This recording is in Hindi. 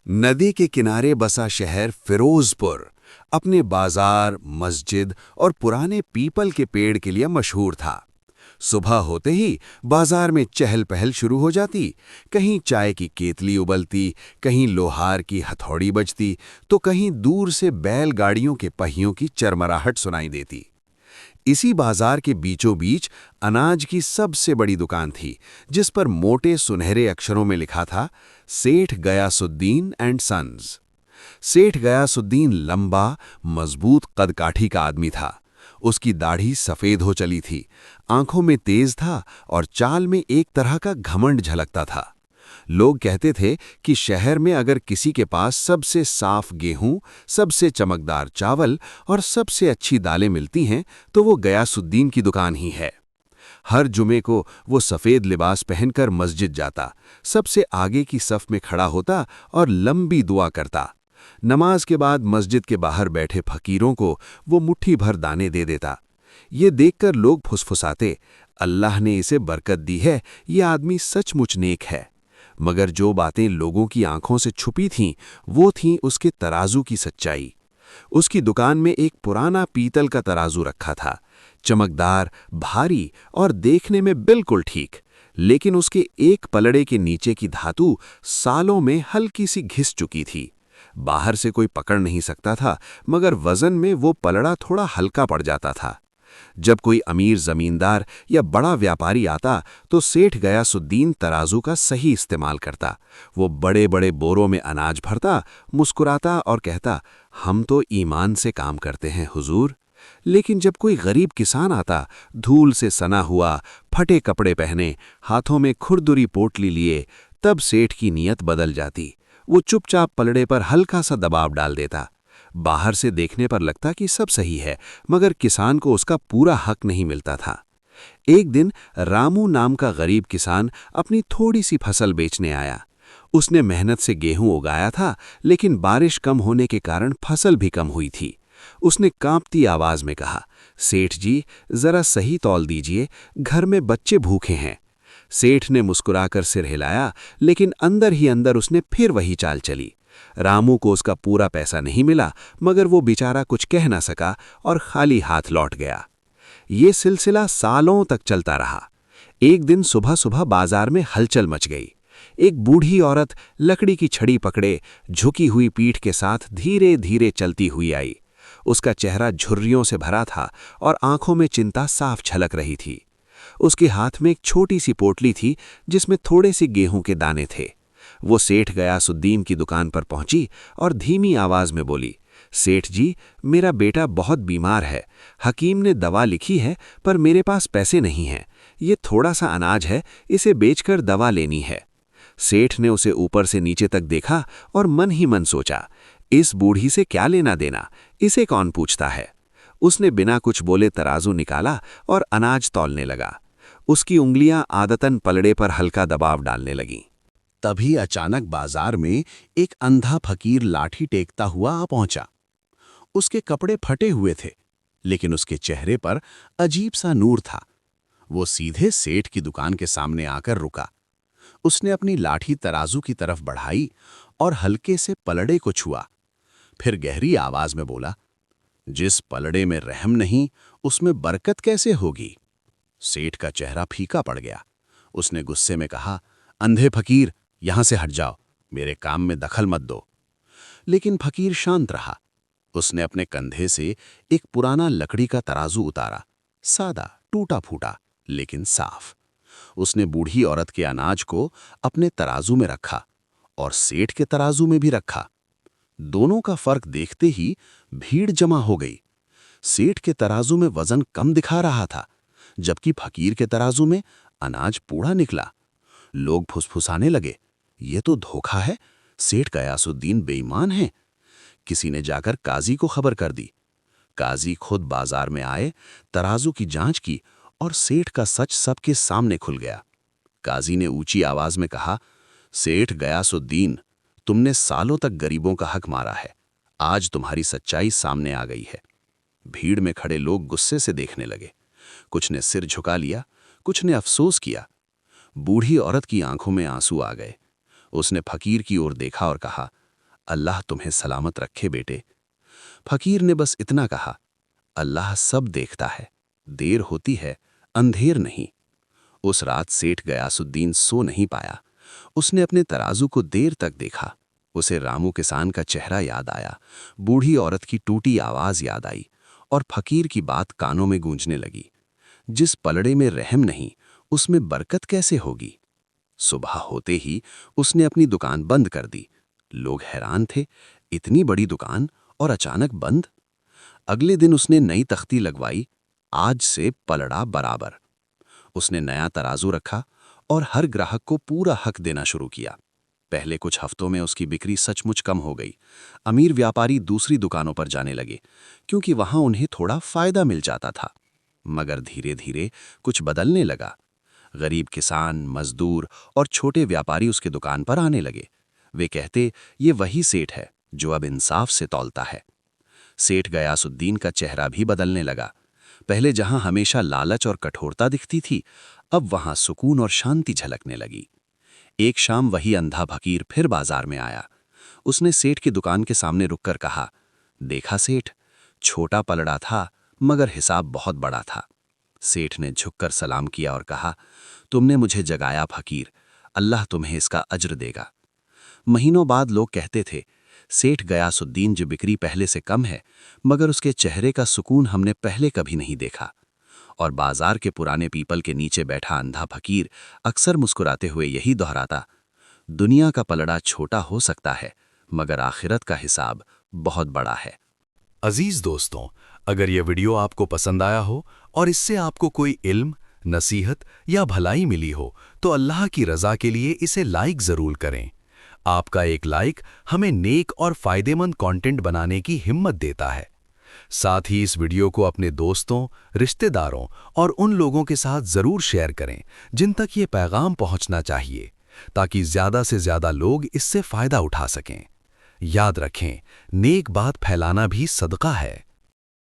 नदी के किनारे बसा शहर फिरोजपुर अपने बाजार, मस्जिद और पुराने पीपल के पेड़ के लिए मशहूर था। सुबह होते ही बाजार में चहल पहल शुरू हो जाती। कहीं चाय की केतली उबलती, कहीं लोहार की हथौड़ी बजती, तो कहीं दूर से बैलगाड़ियों के पहियों की चरमराहट सुनाई देती। इसी बाजार के बीचों बीच अनाज की सबसे बड़ी दुकान थी, जिस पर मोटे सुनहरे अक्षरों में लिखा था, सेठ गयासुद्दीन एंड सन्स। सेठ गयासुद्दीन लंबा, मजबूत कदकाठी का आदमी था। उसकी दाढ़ी सफेद हो चली थी, आंखों में तेज था और चाल में एक तरह का घमंड झलकता था। लोग कहते थे कि शहर में अगर किसी के पास सबसे साफ गेहूं, सबसे चमकदार चावल और सबसे अच्छी दालें मिलती हैं, तो वो गयासुद्दीन की दुकान ही है। हर जुमे को वो सफ़ेद लिबास पहनकर मस्जिद जाता, सबसे आगे की सफ में खड़ा होता और लंबी दुआ करता। नमाज के बाद मस्जिद के बाहर बैठे फकीरों को वो मुट्ठी भर दाने दे देता। ये देखकर लोग फुसफुसाते, अल्लाह ने इसे बरकत दी है, ये आदमी सचमुच नेक है। मगर जो बातें लोगों की आंखों से छुपी थीं, वो थीं उसके तराजू की सच्चाई। उसकी दुकान में एक पुराना पीतल का तराजू रखा था, चमकदार, भारी और देखने में बिल्कुल ठीक, लेकिन उसके एक पलड़े के नीचे की धातु सालों में हल्की सी घिस चुकी थी। बाहर से कोई पकड़ नहीं सकता था, मगर वजन में वो पलड़ा थोड़ा हल्का पड़ जाता था। जब कोई अमीर जमींदार या बड़ा व्यापारी आता, तो सेठ गयासुद्दीन तराजू का सही इस्तेमाल करता। वो बड़े बड़े बोरों में अनाज भरता, मुस्कुराता और कहता, हम तो ईमान से काम करते हैं हुजूर। लेकिन जब कोई गरीब किसान आता, धूल से सना हुआ, फटे कपड़े पहने, हाथों में खुरदुरी पोटली लिए, तब सेठ की नीयत बदल जाती। वो चुपचाप पलड़े पर हल्का सा दबाव डाल देता। बाहर से देखने पर लगता कि सब सही है, मगर किसान को उसका पूरा हक नहीं मिलता था। एक दिन रामू नाम का गरीब किसान अपनी थोड़ी सी फसल बेचने आया। उसने मेहनत से गेहूं उगाया था, लेकिन बारिश कम होने के कारण फसल भी कम हुई थी। उसने कांपती आवाज में कहा, सेठ जी, जरा सही तौल दीजिए, घर में बच्चे भूखे हैं। सेठ ने मुस्कुराकर सिर हिलाया, लेकिन अंदर ही अंदर उसने फिर वही चाल चली। रामू को उसका पूरा पैसा नहीं मिला, मगर वो बेचारा कुछ कह ना सका और खाली हाथ लौट गया। ये सिलसिला सालों तक चलता रहा। एक दिन सुबह सुबह बाजार में हलचल मच गई। एक बूढ़ी औरत लकड़ी की छड़ी पकड़े, झुकी हुई पीठ के साथ धीरे धीरे चलती हुई आई। उसका चेहरा झुर्रियों से भरा था और आंखों में चिंता साफ झलक रही थी। उसके हाथ में एक छोटी सी पोटली थी, जिसमें थोड़े से गेहूं के दाने थे। वो सेठ गयासुद्दीन की दुकान पर पहुंची और धीमी आवाज में बोली, सेठ जी, मेरा बेटा बहुत बीमार है। हकीम ने दवा लिखी है, पर मेरे पास पैसे नहीं हैं। ये थोड़ा सा अनाज है, इसे बेचकर दवा लेनी है। सेठ ने उसे ऊपर से नीचे तक देखा और मन ही मन सोचा, इस बूढ़ी से क्या लेना देना, इसे कौन पूछता है। उसने बिना कुछ बोले तराजू निकाला और अनाज तौलने लगा। उसकी उंगलियां आदतन पलड़े पर हल्का दबाव डालने लगीं। तभी अचानक बाजार में एक अंधा फकीर लाठी टेकता हुआ आ पहुंचा। उसके कपड़े फटे हुए थे, लेकिन उसके चेहरे पर अजीब सा नूर था। वो सीधे सेठ की दुकान के सामने आकर रुका। उसने अपनी लाठी तराजू की तरफ बढ़ाई और हल्के से पलड़े को छुआ। फिर गहरी आवाज में बोला, जिस पलड़े में रहम नहीं, उसमें बरकत कैसे होगी। सेठ का चेहरा फीका पड़ गया। उसने गुस्से में कहा, अंधे फकीर, यहां से हट जाओ, मेरे काम में दखल मत दो। लेकिन फकीर शांत रहा। उसने अपने कंधे से एक पुराना लकड़ी का तराजू उतारा, सादा, टूटा फूटा, लेकिन साफ। उसने बूढ़ी औरत के अनाज को अपने तराजू में रखा और सेठ के तराजू में भी रखा। दोनों का फर्क देखते ही भीड़ जमा हो गई। सेठ के तराजू में वजन कम दिखा रहा था, जबकि फकीर के तराजू में अनाज पूरा निकला। लोग फुसफुसाने लगे, ये तो धोखा है, सेठ गयासुद्दीन बेईमान है। किसी ने जाकर काजी को खबर कर दी। काजी खुद बाजार में आए, तराजू की जांच की और सेठ का सच सबके सामने खुल गया। काजी ने ऊंची आवाज में कहा, सेठ गयासुद्दीन, तुमने सालों तक गरीबों का हक मारा है। आज तुम्हारी सच्चाई सामने आ गई है। भीड़ में खड़े लोग गुस्से से देखने लगे। कुछ ने सिर झुका लिया, कुछ ने अफसोस किया। बूढ़ी औरत की आंखों में आंसू आ गए। उसने फकीर की ओर देखा और कहा, अल्लाह तुम्हें सलामत रखे बेटे। फकीर ने बस इतना कहा, अल्लाह सब देखता है, देर होती है, अंधेर नहीं। उस रात सेठ गयासुद्दीन सो नहीं पाया। उसने अपने तराजू को देर तक देखा। उसे रामू किसान का चेहरा याद आया, बूढ़ी औरत की टूटी आवाज याद आई और फकीर की बात कानों में गूंजने लगी, जिस पलड़े में रहम नहीं, उसमें बरकत कैसे होगी। सुबह होते ही उसने अपनी दुकान बंद कर दी। लोग हैरान थे, इतनी बड़ी दुकान और अचानक बंद। अगले दिन उसने नई तख्ती लगवाई, आज से पलड़ा बराबर। उसने नया तराजू रखा और हर ग्राहक को पूरा हक देना शुरू किया। पहले कुछ हफ्तों में उसकी बिक्री सचमुच कम हो गई। अमीर व्यापारी दूसरी दुकानों पर जाने लगे, क्योंकि वहां उन्हें थोड़ा फायदा मिल जाता था। मगर धीरे धीरे कुछ बदलने लगा। गरीब किसान, मजदूर और छोटे व्यापारी उसके दुकान पर आने लगे। वे कहते, ये वही सेठ है जो अब इंसाफ से तौलता है। सेठ गयासुद्दीन का चेहरा भी बदलने लगा। पहले जहां हमेशा लालच और कठोरता दिखती थी, अब वहां सुकून और शांति झलकने लगी। एक शाम वही अंधा फकीर फिर बाजार में आया। उसने सेठ की दुकान के सामने रुककर कहा, देखा सेठ, छोटा पलड़ा था मगर हिसाब बहुत बड़ा था। सेठ ने झुककर सलाम किया और कहा, तुमने मुझे जगाया फकीर, अल्लाह तुम्हें इसका अज्र देगा। महीनों बाद लोग कहते थे, सेठ गयासुद्दीन जो बिक्री पहले से कम है, मगर उसके चेहरे का सुकून हमने पहले कभी नहीं देखा। और बाजार के पुराने पीपल के नीचे बैठा अंधा फकीर अक्सर मुस्कुराते हुए यही दोहराता, दुनिया का पलड़ा छोटा हो सकता है, मगर आखिरत का हिसाब बहुत बड़ा है। अजीज दोस्तों, अगर यह वीडियो आपको पसंद आया हो और इससे आपको कोई इल्म, नसीहत या भलाई मिली हो, तो अल्लाह की रज़ा के लिए इसे लाइक ज़रूर करें। आपका एक लाइक हमें नेक और फ़ायदेमंद कंटेंट बनाने की हिम्मत देता है। साथ ही इस वीडियो को अपने दोस्तों, रिश्तेदारों और उन लोगों के साथ ज़रूर शेयर करें जिन तक ये पैगाम पहुंचना चाहिए, ताकि ज़्यादा से ज़्यादा लोग इससे फ़ायदा उठा सकें। याद रखें, नेक बात फैलाना भी सदका है।